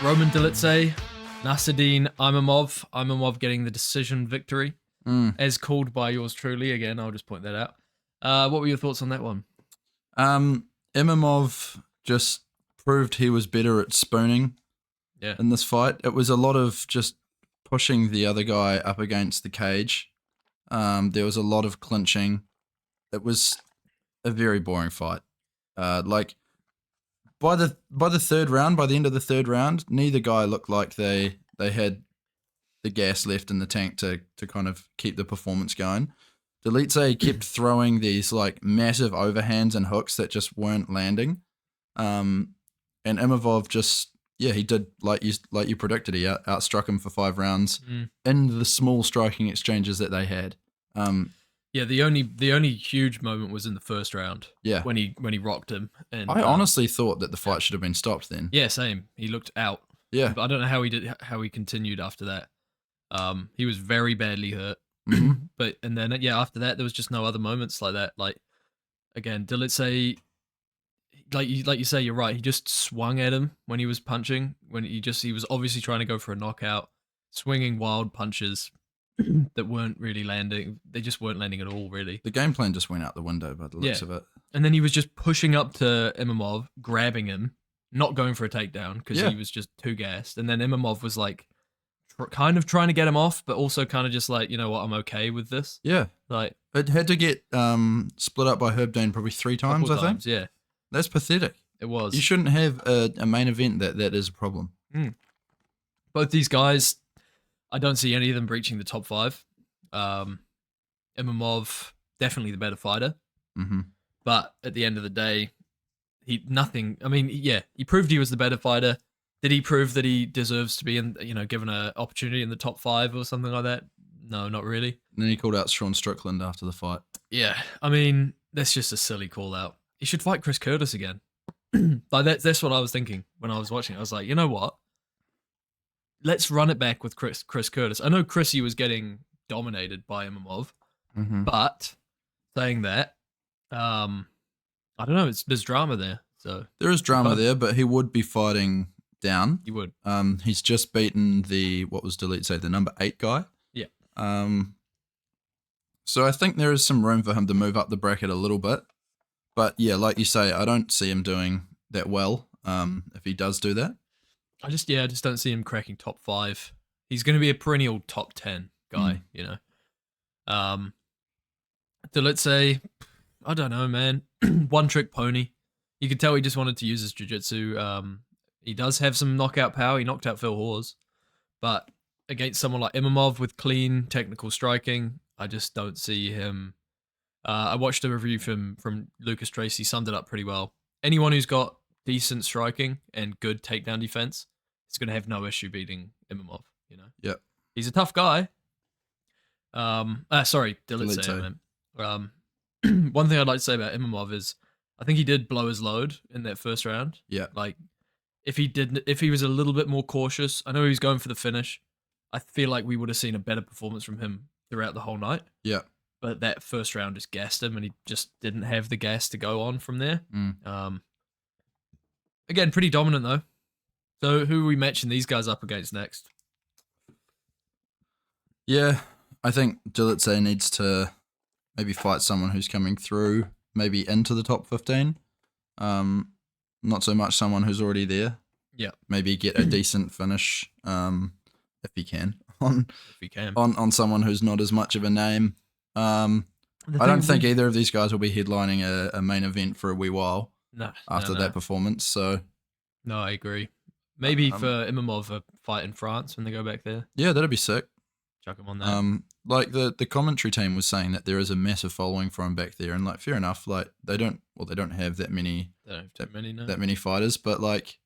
Roman Dolidze, Nasruddin Imamov. Imamov getting the decision victory, as called by yours truly. Again, I'll just point that out. What were your thoughts on that one? Imamov just proved he was better at spooning in this fight. It was a lot of just pushing the other guy up against the cage. There was a lot of clinching. It was a very boring fight. By the third round, by the end of the third round, neither guy looked like they had the gas left in the tank to kind of keep the performance going. Dolidze kept throwing these like massive overhands and hooks that just weren't landing. And Imamov he did like you predicted. He outstruck him for 5 rounds in the small striking exchanges that they had. The only huge moment was in the first round. Yeah, when he rocked him. And I honestly thought that the fight should have been stopped then. Yeah, same. He looked out. Yeah, but I don't know how he continued after that. He was very badly hurt. But and then after that there was just no other moments like that. Like again, Dolidze, like you say, you're right. He just swung at him when he was punching. When he was obviously trying to go for a knockout, swinging wild punches that weren't really landing. They just weren't landing at all, really. The game plan just went out the window by the looks of it. And then he was just pushing up to Imamov, grabbing him, not going for a takedown because he was just too gassed. And then Imamov was like kind of trying to get him off, but also kind of just like, you know what, I'm okay with this. Yeah. Like it had to get split up by Herb Dean probably 3 times, I think. Yeah. That's pathetic. It was. You shouldn't have a main event that is a problem. Both these guys, I don't see any of them breaching the top 5. Imamov, definitely the better fighter. But at the end of the day, he proved he was the better fighter. Did he prove that he deserves to be given an opportunity in the top 5 or something like that? No, not really. And then he called out Sean Strickland after the fight. Yeah, I mean, that's just a silly call out. He should fight Chris Curtis again. Like that's what I was thinking when I was watching. I was like, you know what? Let's run it back with Chris Curtis. I know Chrissy was getting dominated by Imamov, but saying that, I don't know. There's drama there. So there is drama there, but he would be fighting down. He would. He's just beaten what was Dolidze, the number 8 guy. Yeah. So I think there is some room for him to move up the bracket a little bit. But yeah, like you say, I don't see him doing that well. If he does do that. I just don't see him cracking top 5. He's going to be a perennial top 10 guy, you know. Dolidze, I don't know, man. One trick pony. You could tell he just wanted to use his jiu-jitsu. He does have some knockout power. He knocked out Phil Hawes. But against someone like Imamov with clean technical striking, I just don't see him. I watched a review from Lucas Tracy, summed it up pretty well. Anyone who's got decent striking and good takedown defense is going to have no issue beating Imamov, you know? Yep. He's a tough guy. Sorry, Dolidze. One thing I'd like to say about Imamov is I think he did blow his load in that first round. Yeah. Like, if he was a little bit more cautious, I know he was going for the finish. I feel like we would have seen a better performance from him throughout the whole night. Yeah. But that first round just gassed him, and he just didn't have the gas to go on from there. Again, pretty dominant though. So who are we matching these guys up against next? Yeah, I think Dolidze needs to maybe fight someone who's coming through, maybe into the top 15. Not so much someone who's already there. Yeah. Maybe get a decent finish, if he can, on someone who's not as much of a name. I don't think either of these guys will be headlining a main event for a wee while. After that performance, so. No, I agree. Maybe for Imamov a fight in France when they go back there. Yeah, that'd be sick. Chuck him on that. Like the commentary team was saying that there is a massive following for him back there, and like fair enough. Like they don't have that many. They don't have no. That many fighters, but like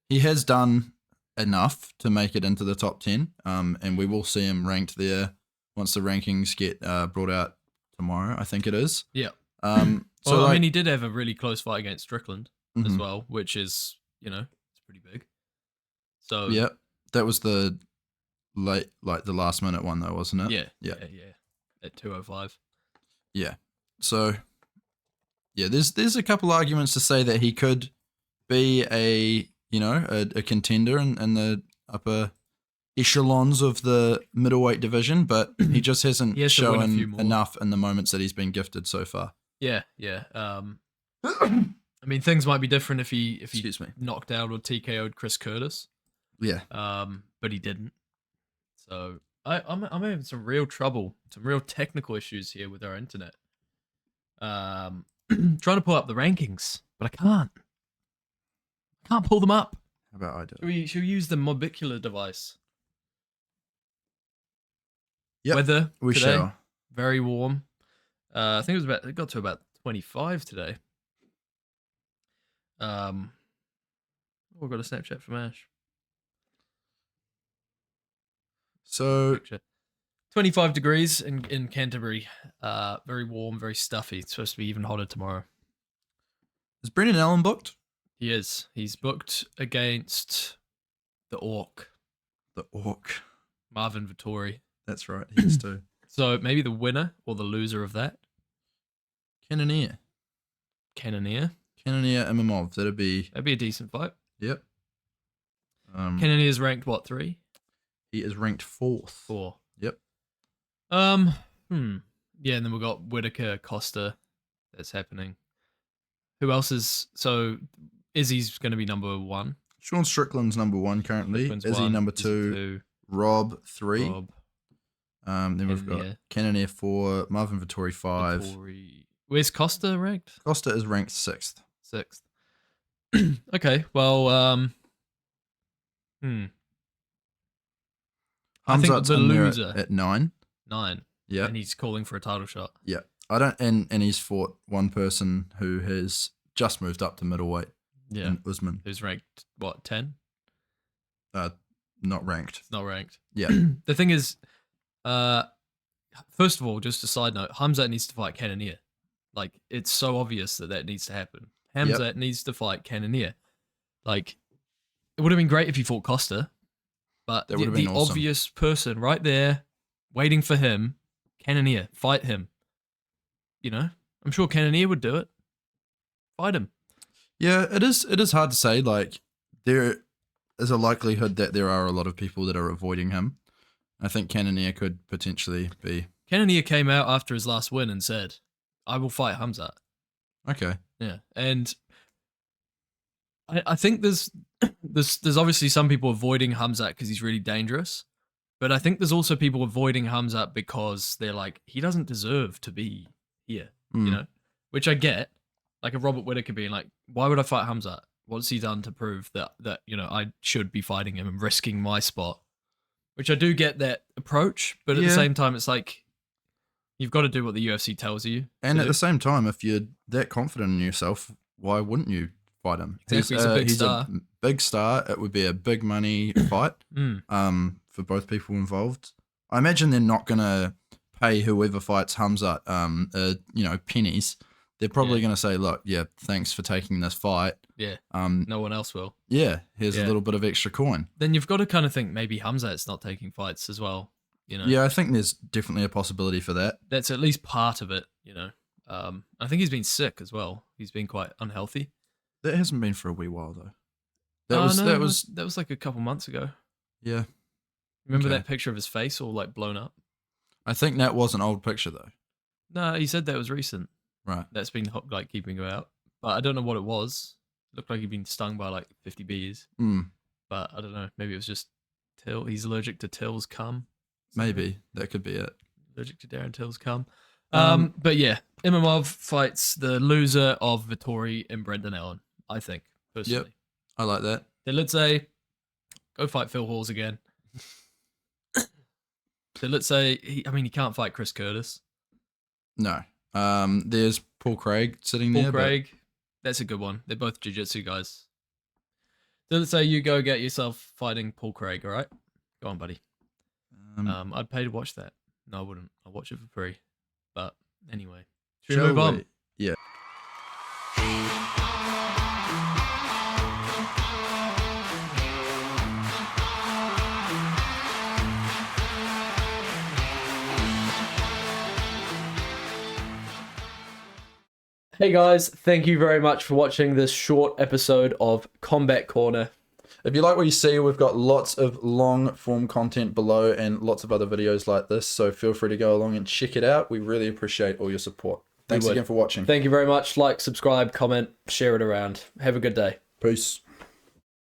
he has done enough to make it into the top 10. And we will see him ranked there once the rankings get brought out tomorrow. I think it is. Yeah. So I mean, he did have a really close fight against Strickland as well, which is, it's pretty big. So yeah, that was the the last minute one though, wasn't it? Yeah. At 2:05. Yeah. So yeah, there's a couple arguments to say that he could be a a contender in the upper echelons of the middleweight division, but he just hasn't He has to win a few shown more. enough in the moments that he's been gifted so far. Yeah. I mean, things might be different if he Excuse me. knocked out or TKO'd Chris Curtis. Yeah. But he didn't. So I'm having some real trouble, some real technical issues here with our internet. Trying to pull up the rankings, but I can't. I can't pull them up. How about I do it? Should we use the Mobicular device? Yep, Weather we today, shall. very warm. I think it got to about 25 today. We've got a Snapchat from Ash. So 25 degrees in Canterbury. Very warm, very stuffy. It's supposed to be even hotter tomorrow. is Brendan Allen booked? He is. He's booked against the Orc, Marvin Vittori. That's right, he is too. So maybe the winner or the loser of that. Cannonier Imamov. That'd be That'd be a decent fight. Yep. Cannonier's ranked what, 3? He is ranked 4th. 4. Yep. Yeah, and then we've got Whitaker, Costa. That's happening. Who else is... So, Izzy's going to be number 1. Sean Strickland's number 1 currently. Strickland's Izzy 1, number Izzy 2. Rob 3. Rob, Then we've got Cannonier 4. Marvin Vittori 5. Vittori. Where's Costa ranked? Costa is ranked 6th. 6th. Okay, well, I think Hamzat's the in there loser at 9. 9. Yeah. And he's calling for a title shot. Yeah. I don't and he's fought one person who has just moved up to middleweight. Yeah. In Usman. Who's ranked, what, 10? Not ranked. Not ranked. Yeah. The thing is, first of all, just a side note, Hamzat needs to fight Cannonier. Like, it's so obvious that needs to happen. Hamzat needs to fight Cannonier. Like, it would have been great if he fought Costa, but That would have been awesome. Obvious person right there, waiting for him, Cannonier, fight him. You know, I'm sure Cannonier would do it. Fight him. Yeah, it is hard to say. Like, there is a likelihood that there are a lot of people that are avoiding him. I think Cannonier could potentially be. Cannonier came out after his last win and said, I will fight Hamzat. Okay. Yeah, and I think there's obviously some people avoiding Hamzat because he's really dangerous, but I think there's also people avoiding Hamzat because they're like, he doesn't deserve to be here, you know, which I get. Like a Robert Whitaker being like, why would I fight Hamzat? What's he done to prove that you know I should be fighting him and risking my spot? Which I do get that approach, but at the same time, it's like you've got to do what the UFC tells you. And at the same time, if you're that confident in yourself, why wouldn't you fight him? Exactly, he's a big star. A big star. It would be a big money fight for both people involved. I imagine they're not going to pay whoever fights Hamzat, pennies. They're probably going to say, look, thanks for taking this fight. Yeah. No one else will. Yeah, here's a little bit of extra coin. Then you've got to kind of think maybe Hamzat's not taking fights as well. You know? Yeah, I think there's definitely a possibility for that. That's at least part of it, you know. I think he's been sick as well. He's been quite unhealthy. That hasn't been for a wee while though. That was like a couple months ago. Yeah. Remember that picture of his face all like blown up? I think that was an old picture though. No, he said that was recent. Right. That's been like keeping him out. But I don't know what it was. It looked like he'd been stung by like 50 bees. But I don't know. Maybe it was just Till. He's allergic to Till's cum. Maybe that could be it. Allergic to Darren Till's cum. But yeah, Imamov fights the loser of Vittori and Brendan Allen, I think, personally. Yep. I like that. Dolidze, go fight Phil Halls again. Dolidze, he can't fight Chris Curtis. No. There's Paul Craig sitting there. Paul Craig, that's a good one. They're both jiu-jitsu guys. Dolidze, you go get yourself fighting Paul Craig, all right? Go on, buddy. I'd pay to watch that. No, I wouldn't. I'll watch it for free. But anyway, should we move on? Yeah. Hey guys, thank you very much for watching this short episode of Combat Corner. If you like what you see, we've got lots of long form content below and lots of other videos like this. So feel free to go along and check it out. We really appreciate all your support. Thanks again for watching. Thank you very much. Like, subscribe, comment, share it around. Have a good day. Peace.